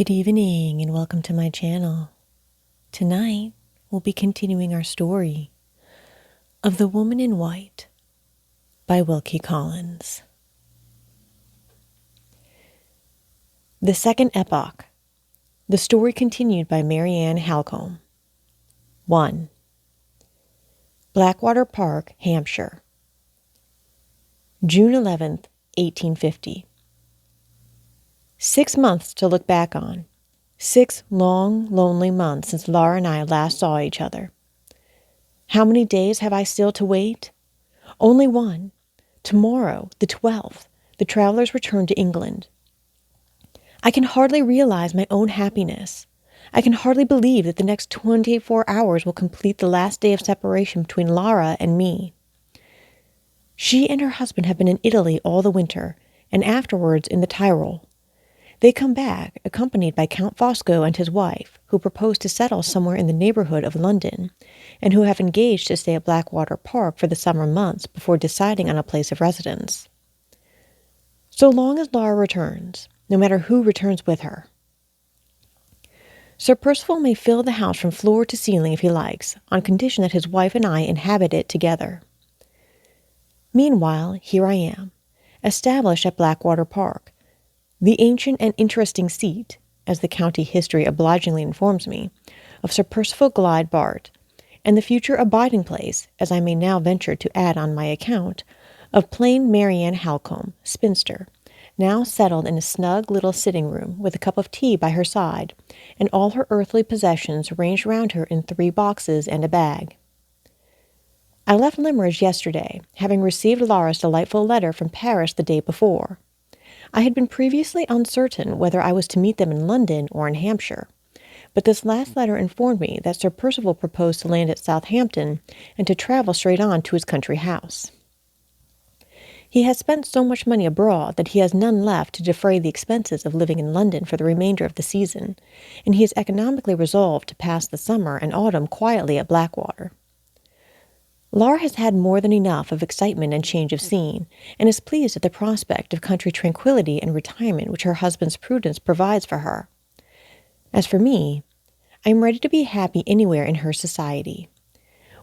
Good evening and welcome to my channel. Tonight, we'll be continuing our story of The Woman in White by Wilkie Collins. The Second Epoch. The story continued by Marian Halcombe. 1. Blackwater Park, Hampshire. June 11th, 1850. 6 months to look back on. 6 long, lonely months since Laura and I last saw each other. How many days have I still to wait? Only one. Tomorrow, the 12th, the travelers return to England. I can hardly realize my own happiness. I can hardly believe that the next 24 hours will complete the last day of separation between Laura and me. She and her husband have been in Italy all the winter, and afterwards in the Tyrol. They come back, accompanied by Count Fosco and his wife, who propose to settle somewhere in the neighborhood of London, and who have engaged to stay at Blackwater Park for the summer months before deciding on a place of residence. So long as Laura returns, no matter who returns with her. Sir Percival may fill the house from floor to ceiling if he likes, on condition that his wife and I inhabit it together. Meanwhile, here I am, established at Blackwater Park, the ancient and interesting seat, as the county history obligingly informs me, of Sir Percival Glyde Bart, and the future abiding place, as I may now venture to add on my account, of plain Marian Halcombe, spinster, now settled in a snug little sitting-room with a cup of tea by her side, and all her earthly possessions ranged round her in 3 boxes and a bag. I left Limmeridge yesterday, having received Laura's delightful letter from Paris the day before. I had been previously uncertain whether I was to meet them in London or in Hampshire, but this last letter informed me that Sir Percival proposed to land at Southampton and to travel straight on to his country house. He has spent so much money abroad that he has none left to defray the expenses of living in London for the remainder of the season, and he is economically resolved to pass the summer and autumn quietly at Blackwater. Laura has had more than enough of excitement and change of scene, and is pleased at the prospect of country tranquillity and retirement which her husband's prudence provides for her. As for me, I am ready to be happy anywhere in her society.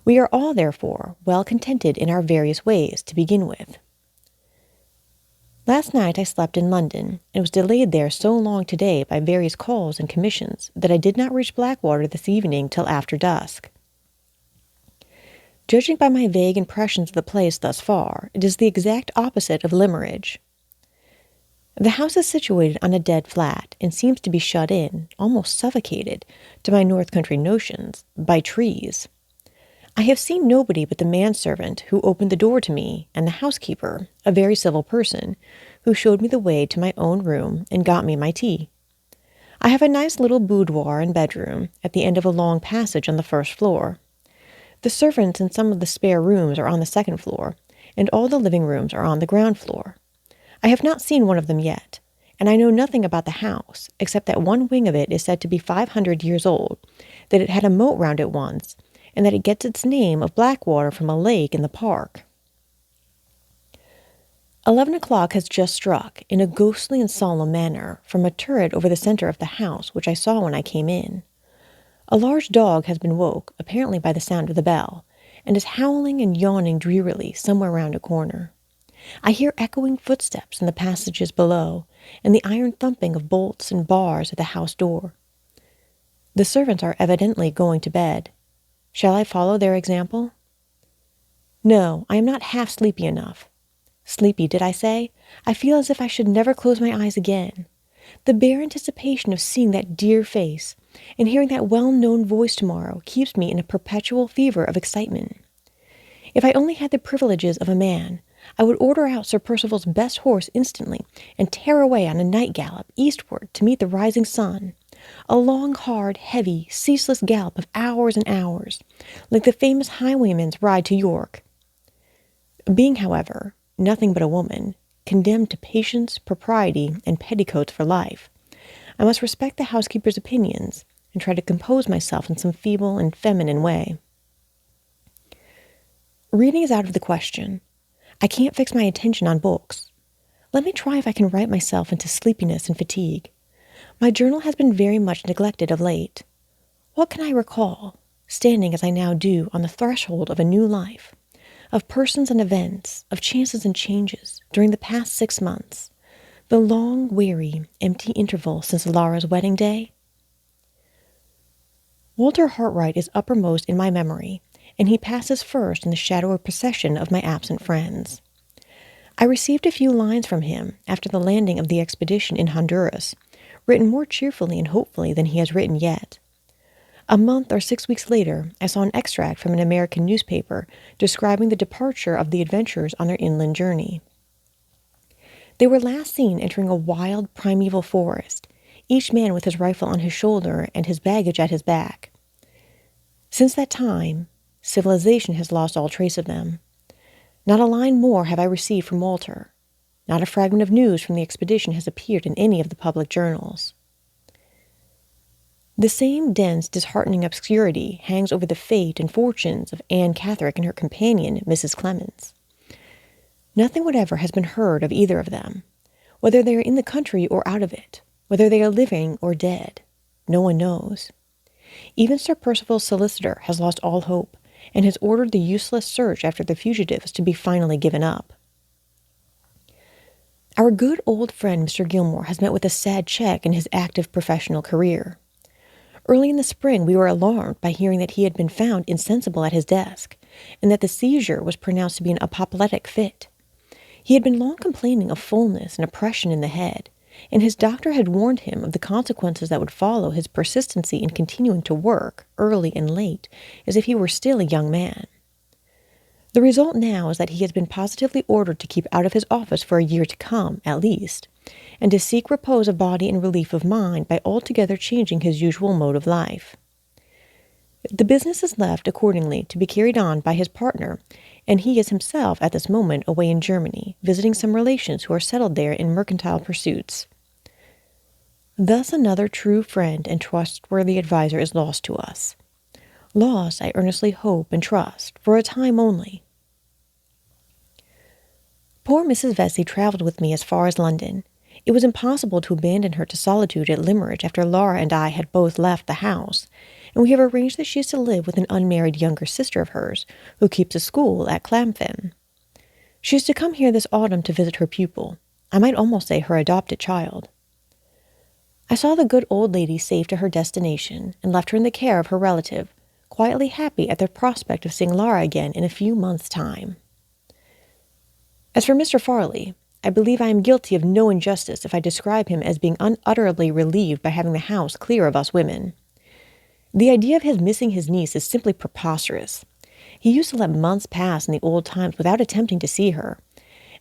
We are all, therefore, well contented in our various ways, to begin with. Last night I slept in London, and was delayed there so long today by various calls and commissions that I did not reach Blackwater this evening till after dusk. Judging by my vague impressions of the place thus far, it is the exact opposite of Limmeridge. The house is situated on a dead flat, and seems to be shut in, almost suffocated, to my north country notions, by trees. I have seen nobody but the manservant who opened the door to me, and the housekeeper, a very civil person, who showed me the way to my own room and got me my tea. I have a nice little boudoir and bedroom, at the end of a long passage on the first floor. The servants in some of the spare rooms are on the second floor, and all the living rooms are on the ground floor. I have not seen one of them yet, and I know nothing about the house, except that one wing of it is said to be 500 years old, that it had a moat round it once, and that it gets its name of Blackwater from a lake in the park. 11 o'clock has just struck, in a ghostly and solemn manner, from a turret over the center of the house, which I saw when I came in. A large dog has been woke, apparently by the sound of the bell, and is howling and yawning drearily somewhere round a corner. I hear echoing footsteps in the passages below, and the iron thumping of bolts and bars at the house door. The servants are evidently going to bed. Shall I follow their example? No, I am not half sleepy enough. Sleepy, did I say? I feel as if I should never close my eyes again. The bare anticipation of seeing that dear face, and hearing that well-known voice tomorrow, keeps me in a perpetual fever of excitement. If I only had the privileges of a man, I would order out Sir Percival's best horse instantly, and tear away on a night gallop eastward to meet the rising sun, a long, hard, heavy, ceaseless gallop of hours and hours, like the famous highwayman's ride to York. Being, however, nothing but a woman, condemned to patience, propriety, and petticoats for life, I must respect the housekeeper's opinions, and try to compose myself in some feeble and feminine way. Reading is out of the question. I can't fix my attention on books. Let me try if I can write myself into sleepiness and fatigue. My journal has been very much neglected of late. What can I recall, standing as I now do on the threshold of a new life, of persons and events, of chances and changes, during the past 6 months, the long, weary, empty interval since Lara's wedding day? Walter Hartwright is uppermost in my memory, and he passes first in the shadowy procession of my absent friends. I received a few lines from him after the landing of the expedition in Honduras, written more cheerfully and hopefully than he has written yet. A month or 6 weeks later, I saw an extract from an American newspaper describing the departure of the adventurers on their inland journey. They were last seen entering a wild, primeval forest, each man with his rifle on his shoulder and his baggage at his back. Since that time, civilization has lost all trace of them. Not a line more have I received from Walter. Not a fragment of news from the expedition has appeared in any of the public journals. The same dense, disheartening obscurity hangs over the fate and fortunes of Anne Catherick and her companion, Mrs. Clemens. Nothing whatever has been heard of either of them, whether they are in the country or out of it, whether they are living or dead. No one knows. Even Sir Percival's solicitor has lost all hope, and has ordered the useless search after the fugitives to be finally given up. Our good old friend Mr. Gilmore has met with a sad check in his active professional career. Early in the spring we were alarmed by hearing that he had been found insensible at his desk, and that the seizure was pronounced to be an apoplectic fit. He had been long complaining of fullness and oppression in the head, and his doctor had warned him of the consequences that would follow his persistency in continuing to work, early and late, as if he were still a young man. The result now is that he has been positively ordered to keep out of his office for a year to come, at least, and to seek repose of body and relief of mind by altogether changing his usual mode of life. The business is left, accordingly, to be carried on by his partner, and he is himself at this moment away in Germany, visiting some relations who are settled there in mercantile pursuits. Thus another true friend and trustworthy adviser is lost to us. Lost, I earnestly hope and trust, for a time only. Poor Mrs. Vesey traveled with me as far as London. It was impossible to abandon her to solitude at Limmeridge after Laura and I had both left the house, and we have arranged that she is to live with an unmarried younger sister of hers, who keeps a school at Clamfen. She is to come here this autumn to visit her pupil, I might almost say her adopted child. I saw the good old lady safe to her destination, and left her in the care of her relative, quietly happy at the prospect of seeing Laura again in a few months' time. As for Mr. Farley, I believe I am guilty of no injustice if I describe him as being unutterably relieved by having the house clear of us women. The idea of his missing his niece is simply preposterous. He used to let months pass in the old times without attempting to see her,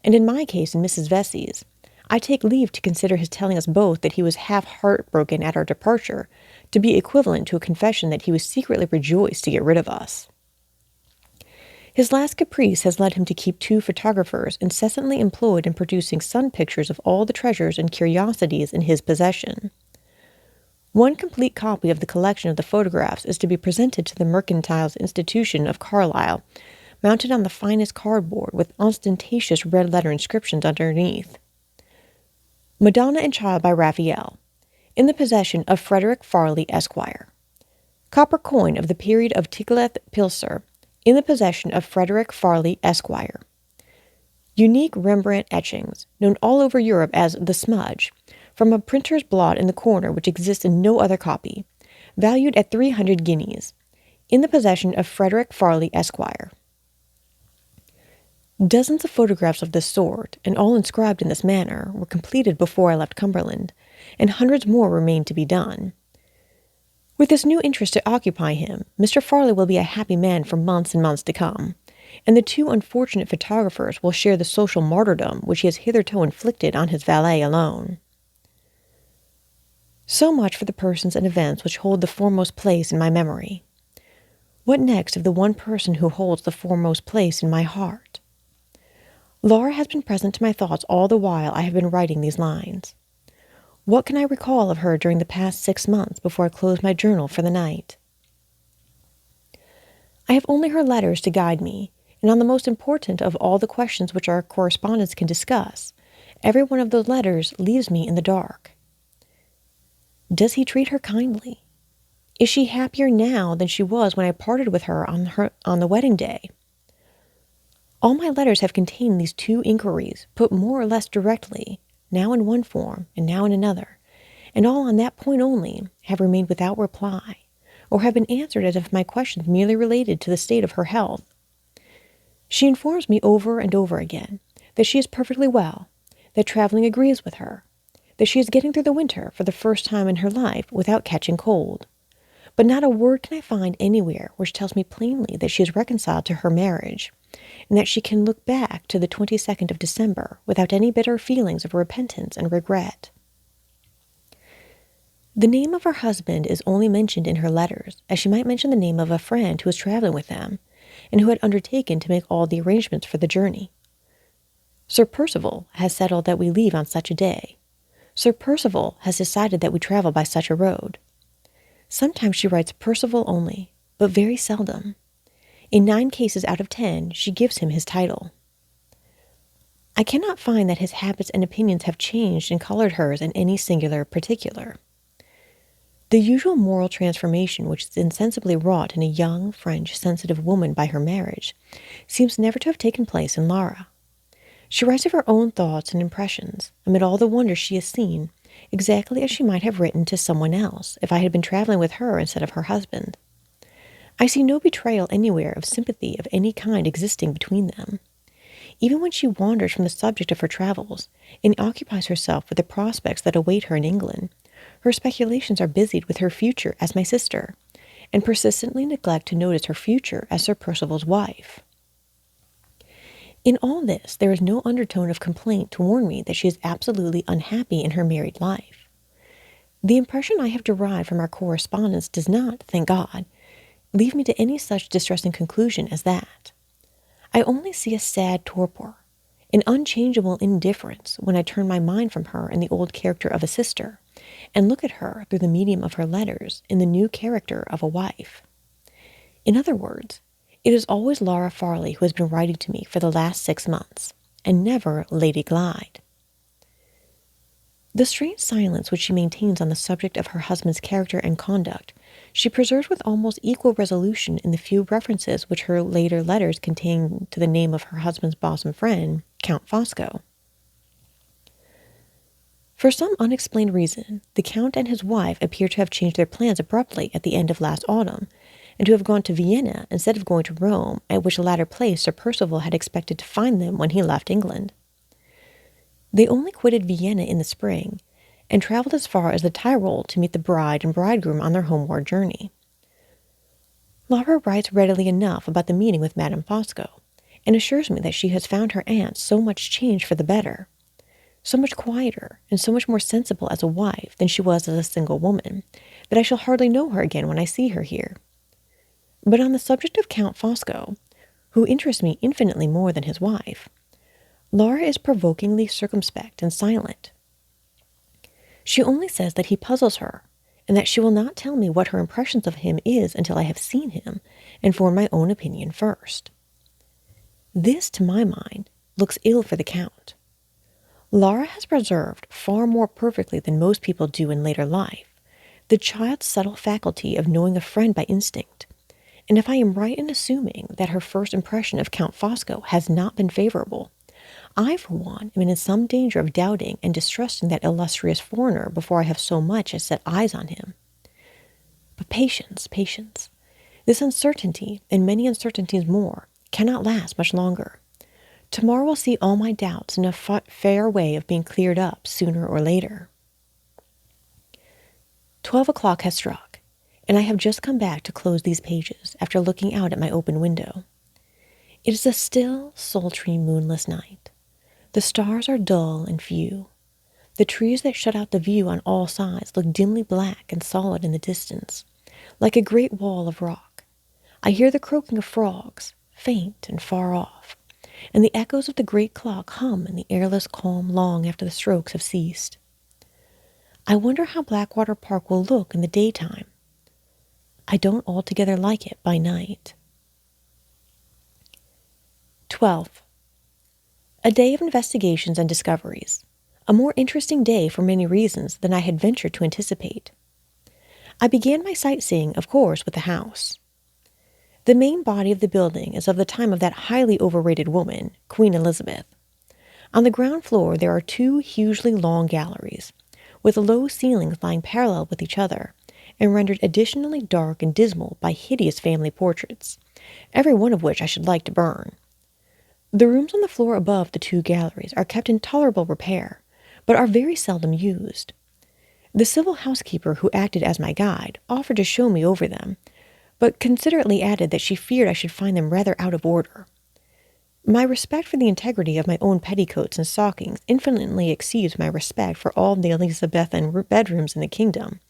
and in my case and Mrs. Vesey's, I take leave to consider his telling us both that he was half heartbroken at our departure to be equivalent to a confession that he was secretly rejoiced to get rid of us. His last caprice has led him to keep 2 photographers incessantly employed in producing sun pictures of all the treasures and curiosities in his possession. One complete copy of the collection of the photographs is to be presented to the Mercantile Institution of Carlisle, mounted on the finest cardboard with ostentatious red-letter inscriptions underneath. Madonna and Child by Raphael, in the possession of Frederick Farley, Esquire. Copper coin of the period of Tiglath-Pileser, in the possession of Frederick Farley, Esquire. Unique Rembrandt etchings, known all over Europe as the smudge, from a printer's blot in the corner which exists in no other copy, valued at 300 guineas, in the possession of Frederick Farley, Esquire. Dozens of photographs of this sort, and all inscribed in this manner, were completed before I left Cumberland, and hundreds more remain to be done. With this new interest to occupy him, Mr. Farley will be a happy man for months and months to come, and the 2 unfortunate photographers will share the social martyrdom which he has hitherto inflicted on his valet alone. So much for the persons and events which hold the foremost place in my memory. What next of the one person who holds the foremost place in my heart? Laura has been present to my thoughts all the while I have been writing these lines. What can I recall of her during the past 6 months before I close my journal for the night? I have only her letters to guide me, and on the most important of all the questions which our correspondence can discuss, every one of those letters leaves me in the dark. Does he treat her kindly? Is she happier now than she was when I parted with her on the wedding day? All my letters have contained these two inquiries, put more or less directly, now in one form and now in another, and all on that point only have remained without reply, or have been answered as if my questions merely related to the state of her health. She informs me over and over again that she is perfectly well, that traveling agrees with her, that she is getting through the winter for the first time in her life without catching cold. But not a word can I find anywhere which tells me plainly that she is reconciled to her marriage, and that she can look back to the 22nd of December without any bitter feelings of repentance and regret. The name of her husband is only mentioned in her letters, as she might mention the name of a friend who was traveling with them, and who had undertaken to make all the arrangements for the journey. Sir Percival has settled that we leave on such a day. Sir Percival has decided that we travel by such a road. Sometimes she writes Percival only, but very seldom. In 9 cases out of 10, she gives him his title. I cannot find that his habits and opinions have changed and colored hers in any singular particular. The usual moral transformation which is insensibly wrought in a young, French, sensitive woman by her marriage seems never to have taken place in Lara. She writes of her own thoughts and impressions, amid all the wonders she has seen, exactly as she might have written to someone else if I had been traveling with her instead of her husband. I see no betrayal anywhere of sympathy of any kind existing between them. Even when she wanders from the subject of her travels and occupies herself with the prospects that await her in England, her speculations are busied with her future as my sister, and persistently neglect to notice her future as Sir Percival's wife. In all this, there is no undertone of complaint to warn me that she is absolutely unhappy in her married life. The impression I have derived from our correspondence does not, thank God, lead me to any such distressing conclusion as that. I only see a sad torpor, an unchangeable indifference when I turn my mind from her in the old character of a sister, and look at her through the medium of her letters in the new character of a wife. In other words, it is always Laura Farley who has been writing to me for the last 6 months, and never Lady Glyde. The strange silence which she maintains on the subject of her husband's character and conduct she preserves with almost equal resolution in the few references which her later letters contain to the name of her husband's bosom friend, Count Fosco. For some unexplained reason, the Count and his wife appear to have changed their plans abruptly at the end of last autumn, and to have gone to Vienna instead of going to Rome, at which latter place Sir Percival had expected to find them when he left England. They only quitted Vienna in the spring, and travelled as far as the Tyrol to meet the bride and bridegroom on their homeward journey. Laura writes readily enough about the meeting with Madame Fosco, and assures me that she has found her aunt so much changed for the better, so much quieter and so much more sensible as a wife than she was as a single woman, that I shall hardly know her again when I see her here. But on the subject of Count Fosco, who interests me infinitely more than his wife, Laura is provokingly circumspect and silent. She only says that he puzzles her, and that she will not tell me what her impressions of him is until I have seen him and formed my own opinion first. This, to my mind, looks ill for the Count. Laura has preserved, far more perfectly than most people do in later life, the child's subtle faculty of knowing a friend by instinct, and if I am right in assuming that her first impression of Count Fosco has not been favorable, I, for one, am in some danger of doubting and distrusting that illustrious foreigner before I have so much as set eyes on him. But patience, patience. This uncertainty, and many uncertainties more, cannot last much longer. Tomorrow will see all my doubts in a fair way of being cleared up sooner or later. 12 o'clock has struck, and I have just come back to close these pages after looking out at my open window. It is a still, sultry, moonless night. The stars are dull and few. The trees that shut out the view on all sides look dimly black and solid in the distance, like a great wall of rock. I hear the croaking of frogs, faint and far off, and the echoes of the great clock hum in the airless calm long after the strokes have ceased. I wonder how Blackwater Park will look in the daytime. I don't altogether like it by night. 12th. A day of investigations and discoveries. A more interesting day for many reasons than I had ventured to anticipate. I began my sightseeing, of course, with the house. The main body of the building is of the time of that highly overrated woman, Queen Elizabeth. On the ground floor there are two hugely long galleries, with low ceilings lying parallel with each other, and rendered additionally dark and dismal by hideous family portraits, every one of which I should like to burn. The rooms on the floor above the two galleries are kept in tolerable repair, but are very seldom used. The civil housekeeper who acted as my guide offered to show me over them, but considerately added that she feared I should find them rather out of order. My respect for the integrity of my own petticoats and stockings infinitely exceeds my respect for all the Elizabethan bedrooms in the kingdom,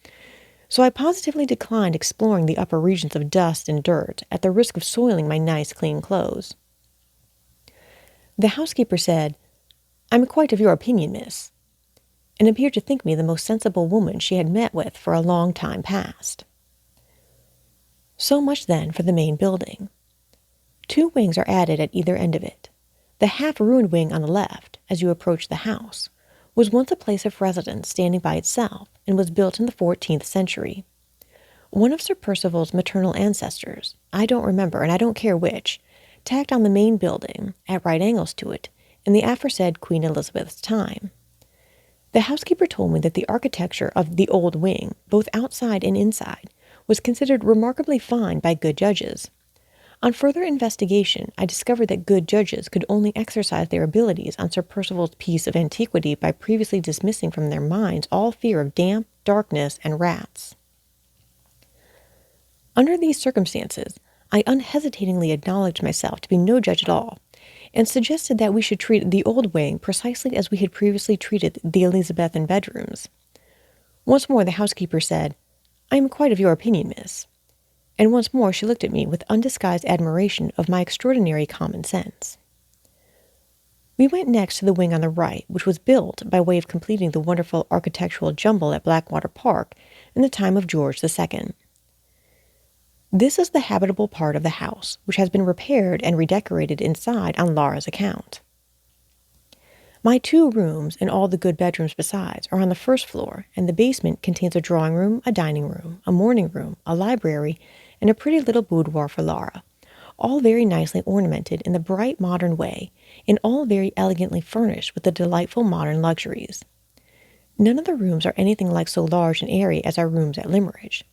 so I positively declined exploring the upper regions of dust and dirt at the risk of soiling my nice clean clothes. The housekeeper said, "I'm quite of your opinion, miss," and appeared to think me the most sensible woman she had met with for a long time past. So much, then, for the main building. Two wings are added at either end of it. The half-ruined wing on the left, as you approach the house, was once a place of residence standing by itself, and was built in the 14th century. One of Sir Percival's maternal ancestors, I don't remember and I don't care which, tacked on the main building, at right angles to it, in the aforesaid Queen Elizabeth's time. The housekeeper told me that the architecture of the old wing, both outside and inside, was considered remarkably fine by good judges. On further investigation, I discovered that good judges could only exercise their abilities on Sir Percival's piece of antiquity by previously dismissing from their minds all fear of damp, darkness, and rats. Under these circumstances, I unhesitatingly acknowledged myself to be no judge at all, and suggested that we should treat the old wing precisely as we had previously treated the Elizabethan bedrooms. Once more the housekeeper said, "I am quite of your opinion, miss," and once more she looked at me with undisguised admiration of my extraordinary common sense. We went next to the wing on the right, which was built by way of completing the wonderful architectural jumble at Blackwater Park in the time of George II. This is the habitable part of the house, which has been repaired and redecorated inside on Laura's account. My 2 rooms, and all the good bedrooms besides, are on the first floor, and the basement contains a drawing room, a dining room, a morning room, a library, and a pretty little boudoir for Laura, all very nicely ornamented in the bright modern way, and all very elegantly furnished with the delightful modern luxuries. None of the rooms are anything like so large and airy as our rooms at Limmeridge,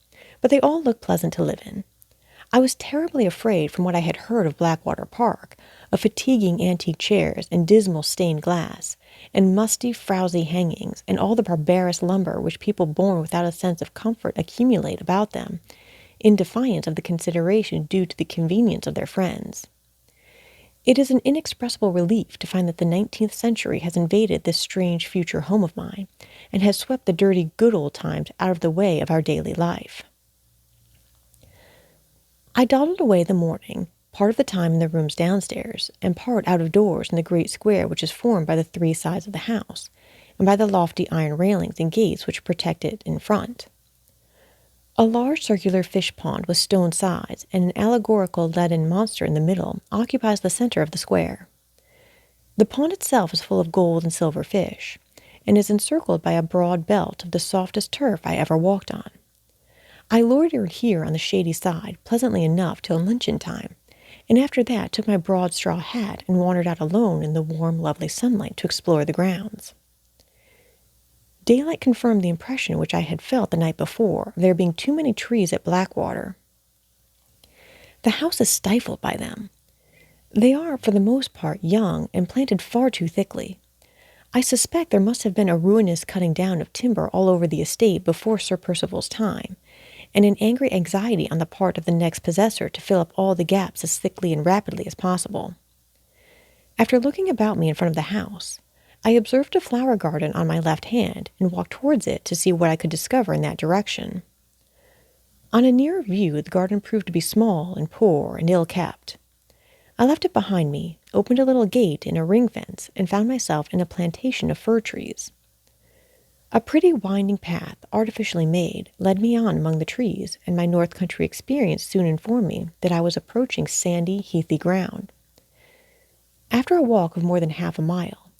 but they all look pleasant to live in. I was terribly afraid, from what I had heard of Blackwater Park, of fatiguing antique chairs and dismal stained glass, and musty, frowsy hangings, and all the barbarous lumber which people born without a sense of comfort accumulate about them, in defiance of the consideration due to the convenience of their friends. It is an inexpressible relief to find that the 19th century has invaded this strange future home of mine, and has swept the dirty good old times out of the way of our daily life. I dawdled away the morning, part of the time in the rooms downstairs, and part out of doors in the great square which is formed by the 3 sides of the house, and by the lofty iron railings and gates which protect it in front. A large circular fish pond with stone sides and an allegorical leaden monster in the middle occupies the center of the square. The pond itself is full of gold and silver fish, and is encircled by a broad belt of the softest turf I ever walked on. I loitered here on the shady side pleasantly enough till luncheon time, and after that took my broad straw hat and wandered out alone in the warm, lovely sunlight to explore the grounds. Daylight confirmed the impression which I had felt the night before of there being too many trees at Blackwater. The house is stifled by them. They are, for the most part, young and planted far too thickly. I suspect there must have been a ruinous cutting down of timber all over the estate before Sir Percival's time, and an angry anxiety on the part of the next possessor to fill up all the gaps as thickly and rapidly as possible. After looking about me in front of the house, I observed a flower garden on my left hand, and walked towards it to see what I could discover in that direction. On a nearer view, the garden proved to be small and poor and ill-kept. I left it behind me, opened a little gate in a ring fence, and found myself in a plantation of fir trees. A pretty winding path, artificially made, led me on among the trees, and my north country experience soon informed me that I was approaching sandy, heathy ground. After a walk of more than half a mile,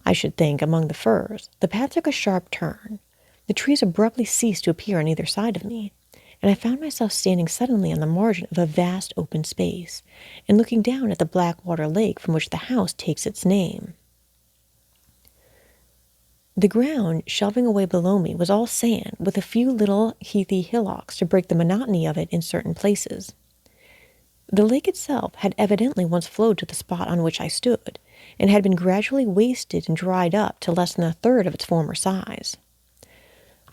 I should think, among the firs, the path took a sharp turn. The trees abruptly ceased to appear on either side of me, and I found myself standing suddenly on the margin of a vast open space, and looking down at the Blackwater Lake from which the house takes its name. The ground shelving away below me was all sand, with a few little heathy hillocks to break the monotony of it in certain places. The lake itself had evidently once flowed to the spot on which I stood, and had been gradually wasted and dried up to less than a third of its former size.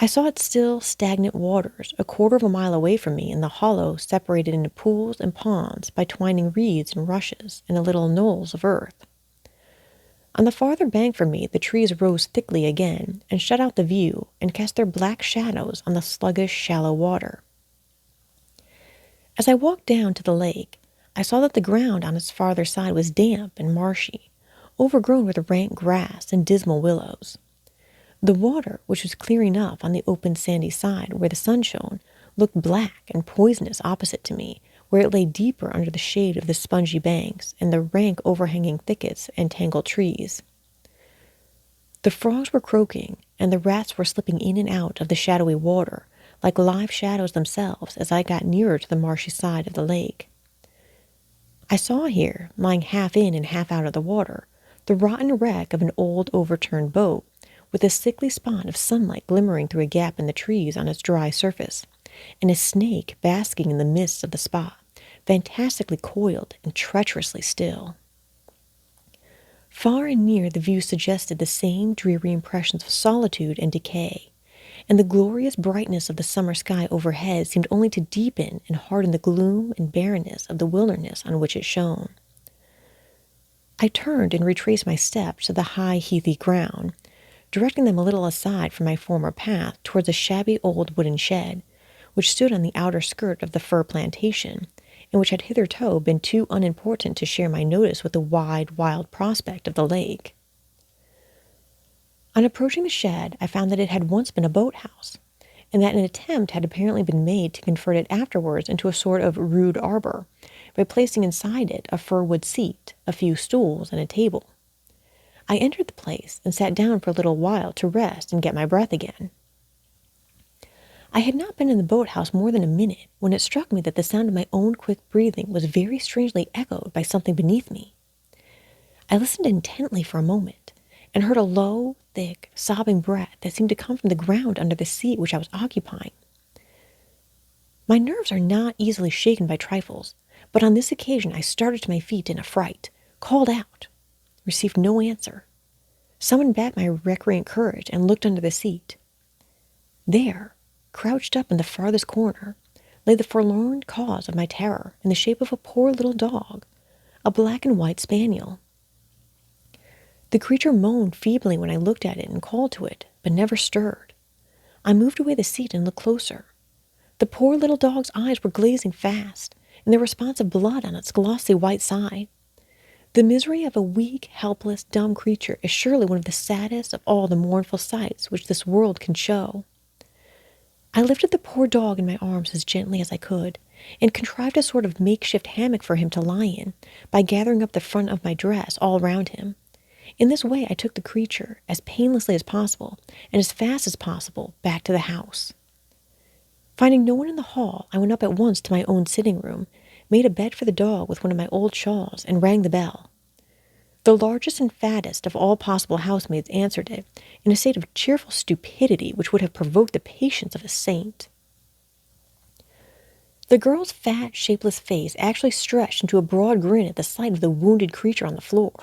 I saw its still, stagnant waters a quarter of a mile away from me in the hollow separated into pools and ponds by twining reeds and rushes and a little knolls of earth. On the farther bank from me the trees rose thickly again and shut out the view and cast their black shadows on the sluggish, shallow water. As I walked down to the lake, I saw that the ground on its farther side was damp and marshy, overgrown with rank grass and dismal willows. The water, which was clear enough on the open sandy side where the sun shone, looked black and poisonous opposite to me, where it lay deeper under the shade of the spongy banks and the rank overhanging thickets and tangled trees. The frogs were croaking, and the rats were slipping in and out of the shadowy water, like live shadows themselves as I got nearer to the marshy side of the lake. I saw here, lying half in and half out of the water, the rotten wreck of an old overturned boat, with a sickly spot of sunlight glimmering through a gap in the trees on its dry surface, and a snake basking in the mists of the spot, fantastically coiled and treacherously still. Far and near the view suggested the same dreary impressions of solitude and decay, and the glorious brightness of the summer sky overhead seemed only to deepen and harden the gloom and barrenness of the wilderness on which it shone. I turned and retraced my steps to the high heathy ground, directing them a little aside from my former path towards a shabby old wooden shed, which stood on the outer skirt of the fir plantation, and which had hitherto been too unimportant to share my notice with the wide, wild prospect of the lake. On approaching the shed, I found that it had once been a boathouse, and that an attempt had apparently been made to convert it afterwards into a sort of rude arbor, by placing inside it a fir-wood seat, a few stools, and a table. I entered the place and sat down for a little while to rest and get my breath again. I had not been in the boathouse more than a minute when it struck me that the sound of my own quick breathing was very strangely echoed by something beneath me. I listened intently for a moment, and heard a low, thick, sobbing breath that seemed to come from the ground under the seat which I was occupying. My nerves are not easily shaken by trifles, but on this occasion I started to my feet in a fright, called out, received no answer, summoned back my recreant courage, and looked under the seat. There, crouched up in the farthest corner, lay the forlorn cause of my terror in the shape of a poor little dog, a black and white spaniel. The creature moaned feebly when I looked at it and called to it, but never stirred. I moved away the seat and looked closer. The poor little dog's eyes were glazing fast, and there were spots of blood on its glossy white side. The misery of a weak, helpless, dumb creature is surely one of the saddest of all the mournful sights which this world can show. I lifted the poor dog in my arms as gently as I could, and contrived a sort of makeshift hammock for him to lie in, by gathering up the front of my dress all round him. In this way I took the creature, as painlessly as possible, and as fast as possible, back to the house. Finding no one in the hall, I went up at once to my own sitting room, made a bed for the dog with one of my old shawls, and rang the bell. The largest and fattest of all possible housemaids answered it, in a state of cheerful stupidity which would have provoked the patience of a saint. The girl's fat, shapeless face actually stretched into a broad grin at the sight of the wounded creature on the floor.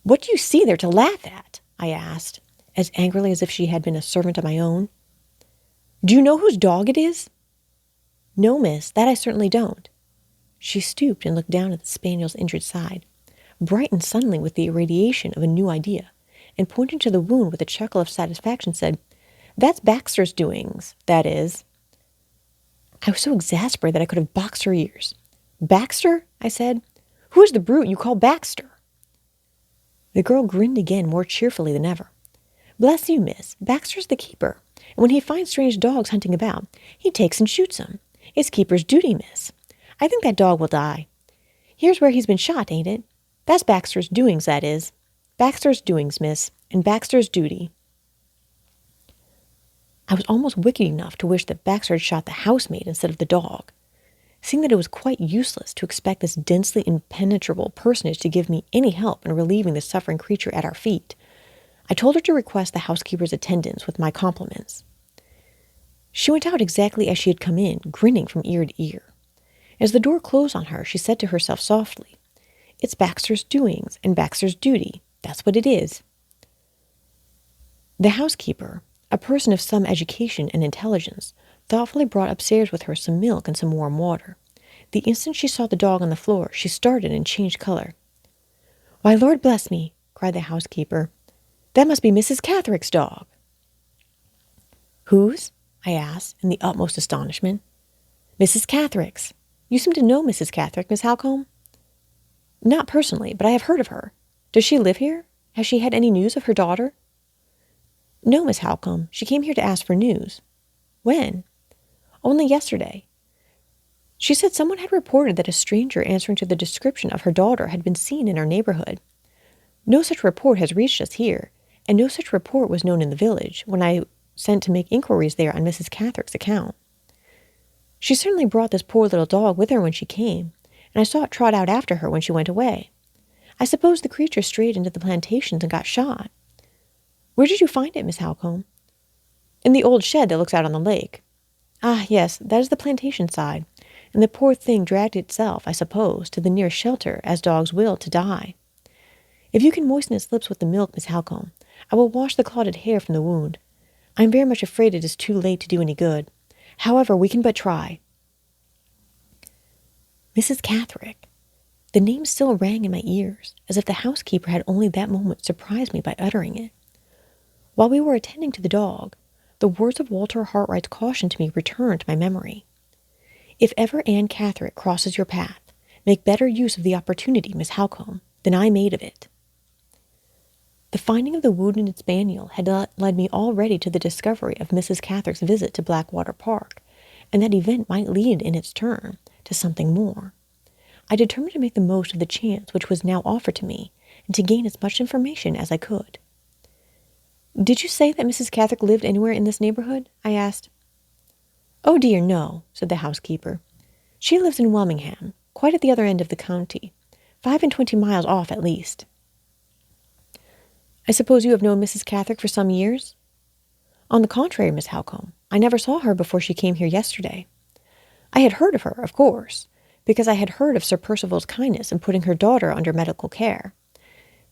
"What do you see there to laugh at?" I asked, as angrily as if she had been a servant of my own. "Do you know whose dog it is?" "No, miss, that I certainly don't." She stooped and looked down at the spaniel's injured side, brightened suddenly with the irradiation of a new idea, and pointing to the wound with a chuckle of satisfaction said, "That's Baxter's doings, that is." I was so exasperated that I could have boxed her ears. "Baxter?" I said. "Who is the brute you call Baxter?" The girl grinned again more cheerfully than ever. "Bless you, miss, Baxter's the keeper, and when he finds strange dogs hunting about, he takes and shoots 'em. It's keeper's duty, miss. I think that dog will die. Here's where he's been shot, ain't it? That's Baxter's doings, that is." Baxter's doings, miss, and Baxter's duty. I was almost wicked enough to wish that Baxter had shot the housemaid instead of the dog. Seeing that it was quite useless to expect this densely impenetrable personage to give me any help in relieving the suffering creature at our feet, I told her to request the housekeeper's attendance with my compliments. She went out exactly as she had come in, grinning from ear to ear. As the door closed on her, she said to herself softly, "It's Baxter's doings and Baxter's duty. That's what it is." The housekeeper, a person of some education and intelligence, thoughtfully brought upstairs with her some milk and some warm water. The instant she saw the dog on the floor, she started and changed color. "Why, Lord bless me," cried the housekeeper. "That must be Mrs. Catherick's dog." "Whose?" I asked, in the utmost astonishment. "Mrs. Catherick's. You seem to know Mrs. Catherick, Miss Halcombe?" "Not personally, but I have heard of her. Does she live here? Has she had any news of her daughter?" "No, Miss Halcombe. She came here to ask for news." "When?" "Only yesterday. She said someone had reported that a stranger answering to the description of her daughter had been seen in our neighborhood. No such report has reached us here, and no such report was known in the village when I sent to make inquiries there on Mrs. Catherick's account. She certainly brought this poor little dog with her when she came, and I saw it trot out after her when she went away. I suppose the creature strayed into the plantations and got shot. Where did you find it, Miss Halcombe?" "In the old shed that looks out on the lake." "Ah, yes, that is the plantation side, and the poor thing dragged itself, I suppose, to the nearest shelter, as dogs will, to die. If you can moisten its lips with the milk, Miss Halcombe, I will wash the clotted hair from the wound. I am very much afraid it is too late to do any good. However, we can but try." Mrs. Catherick. The name still rang in my ears, as if the housekeeper had only that moment surprised me by uttering it. While we were attending to the dog, the words of Walter Hartwright's caution to me returned to my memory. "If ever Anne Catherick crosses your path, make better use of the opportunity, Miss Halcombe, than I made of it." The finding of the wounded spaniel had led me already to the discovery of Mrs. Catherick's visit to Blackwater Park, and that event might lead in its turn to something more. I determined to make the most of the chance which was now offered to me, and to gain as much information as I could. "Did you say that Mrs. Catherick lived anywhere in this neighborhood?" I asked. "Oh dear, no," said the housekeeper. "She lives in Wilmingham, quite at the other end of the county, 25 miles off at least." "I suppose you have known Mrs. Catherick for some years?" "On the contrary, Miss Halcombe, I never saw her before she came here yesterday. I had heard of her, of course, because I had heard of Sir Percival's kindness in putting her daughter under medical care.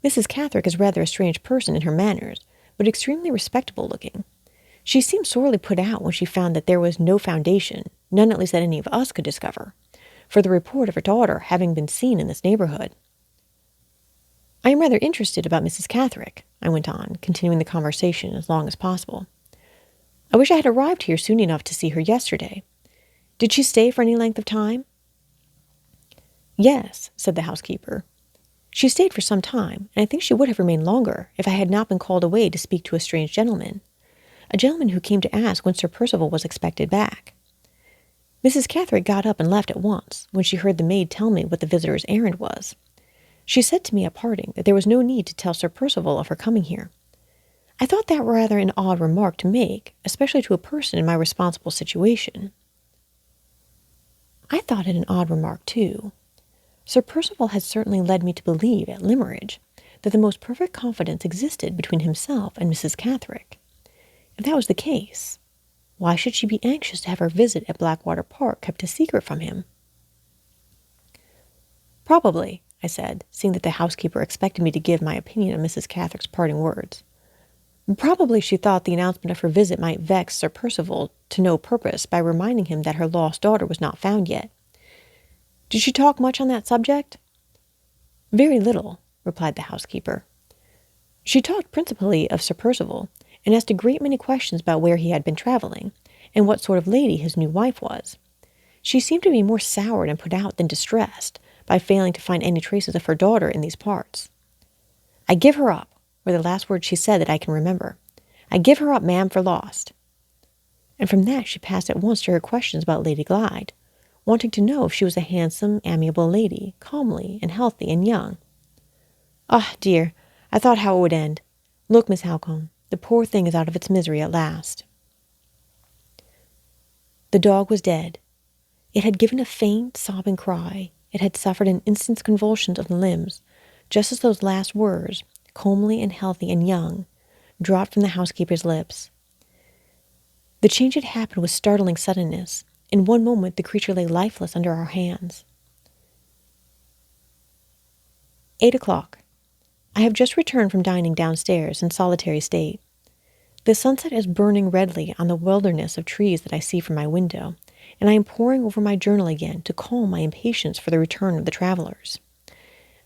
Mrs. Catherick is rather a strange person in her manners, but extremely respectable looking. She seemed sorely put out when she found that there was no foundation, none at least that any of us could discover, for the report of her daughter having been seen in this neighborhood." "I am rather interested about Mrs. Catherick," I went on, continuing the conversation as long as possible. "I wish I had arrived here soon enough to see her yesterday. Did she stay for any length of time?" "Yes," said the housekeeper. "She stayed for some time, and I think she would have remained longer if I had not been called away to speak to a strange gentleman, a gentleman who came to ask when Sir Percival was expected back. Mrs. Catherick got up and left at once, when she heard the maid tell me what the visitor's errand was. She said to me at parting that there was no need to tell Sir Percival of her coming here. I thought that rather an odd remark to make, especially to a person in my responsible situation." I thought it an odd remark, too. Sir Percival had certainly led me to believe, at Limmeridge, that the most perfect confidence existed between himself and Mrs. Catherick. If that was the case, why should she be anxious to have her visit at Blackwater Park kept a secret from him? "Probably," I said, seeing that the housekeeper expected me to give my opinion on Mrs. Catherick's parting words. "Probably she thought the announcement of her visit might vex Sir Percival to no purpose by reminding him that her lost daughter was not found yet. Did she talk much on that subject?" "Very little," replied the housekeeper. "She talked principally of Sir Percival, and asked a great many questions about where he had been traveling, and what sort of lady his new wife was. She seemed to be more soured and put out than distressed by failing to find any traces of her daughter in these parts. 'I give her up,' were the last words she said that I can remember. 'I give her up, ma'am, for lost.' And from that she passed at once to her questions about Lady Glyde, wanting to know if she was a handsome, amiable lady, comely and healthy and young. Ah, dear, I thought how it would end. Look, Miss Halcombe, the poor thing is out of its misery at last." The dog was dead. It had given a faint, sobbing cry. It had suffered an instant's convulsions of the limbs, just as those last words, comely and healthy and young, dropped from the housekeeper's lips. The change had happened with startling suddenness. In one moment, the creature lay lifeless under our hands. 8 o'clock. I have just returned from dining downstairs in solitary state. The sunset is burning redly on the wilderness of trees that I see from my window, and I am poring over my journal again to calm my impatience for the return of the travelers.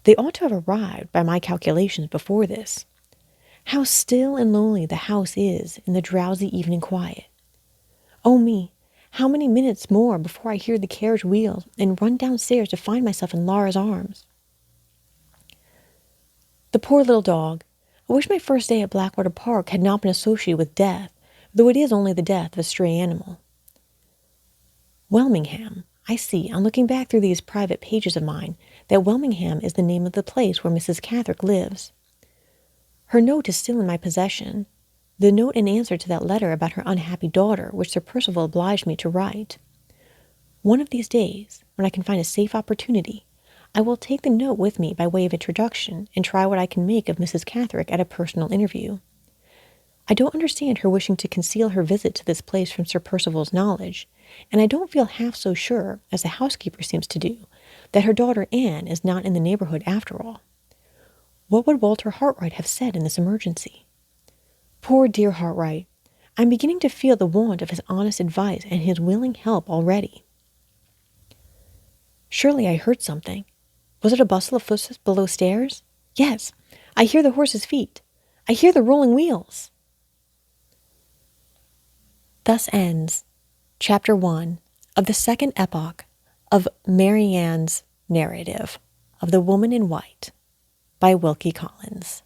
They ought to have arrived, by my calculations, before this. How still and lonely the house is in the drowsy evening quiet. Oh me, how many minutes more before I hear the carriage wheels and run downstairs to find myself in Laura's arms. The poor little dog. I wish my first day at Blackwater Park had not been associated with death, though it is only the death of a stray animal. Welmingham. I see, on looking back through these private pages of mine, that Welmingham is the name of the place where Mrs. Catherick lives. Her note is still in my possession, the note in answer to that letter about her unhappy daughter which Sir Percival obliged me to write. One of these days, when I can find a safe opportunity, I will take the note with me by way of introduction and try what I can make of Mrs. Catherick at a personal interview. I don't understand her wishing to conceal her visit to this place from Sir Percival's knowledge, and I don't feel half so sure, as the housekeeper seems to do, that her daughter Anne is not in the neighborhood after all. What would Walter Hartright have said in this emergency? Poor dear Hartright, I'm beginning to feel the want of his honest advice and his willing help already. Surely I heard something. Was it a bustle of footsteps below stairs? Yes, I hear the horse's feet. I hear the rolling wheels. Thus ends Chapter 1 of the second epoch of Marian's narrative of The Woman in White by Wilkie Collins.